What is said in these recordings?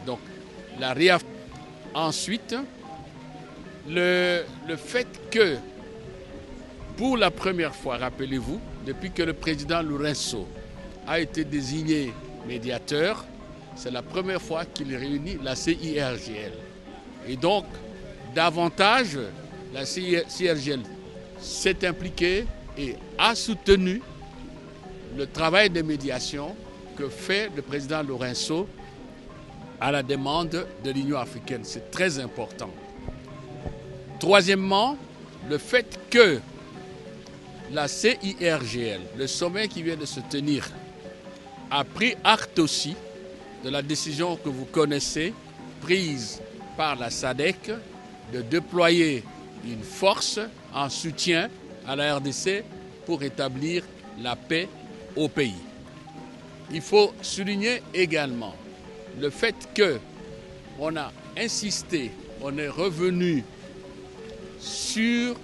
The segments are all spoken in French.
Donc, la réaffirmation. Ensuite, le fait que, pour la première fois, rappelez-vous, depuis que le président Lourenço a été désigné médiateur, c'est la première fois qu'il réunit la CIRGL. Et donc, davantage, la CIRGL s'est impliquée et a soutenu le travail de médiation que fait le président Lourenço à la demande de l'Union africaine. C'est très important. Troisièmement, le fait que la CIRGL, le sommet qui vient de se tenir, a pris acte aussi de la décision que vous connaissez, prise par la SADC, de déployer une force en soutien à la RDC pour établir la paix au pays. Il faut souligner également le fait qu'on a insisté, on est revenu sur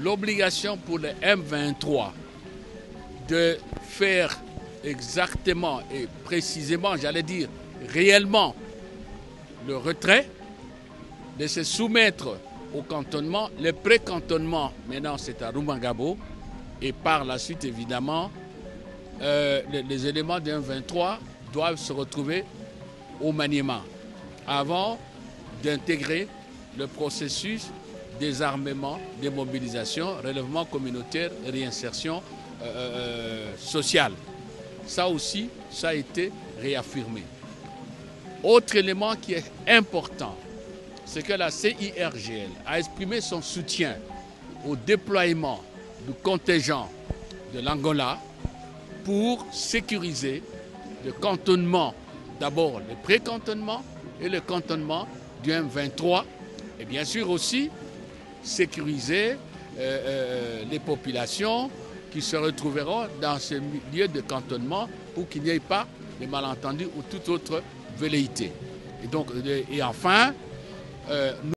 l'obligation pour le M23 de faire exactement et précisément, j'allais dire réellement, le retrait, de se soumettre au cantonnement. Le pré-cantonnement, maintenant c'est à Rumangabo, et par la suite évidemment, les éléments du M23 doivent se retrouver au Maniema avant d'intégrer le processus désarmement, démobilisation, relèvement communautaire et réinsertion sociale. Ça aussi, ça a été réaffirmé. Autre élément qui est important, c'est que la CIRGL a exprimé son soutien au déploiement du contingent de l'Angola pour sécuriser le cantonnement, d'abord le pré-cantonnement et le cantonnement du M23, et bien sûr aussi sécuriser les populations qui se retrouveront dans ce milieu de cantonnement pour qu'il n'y ait pas de malentendus ou toute autre velléité. Et enfin,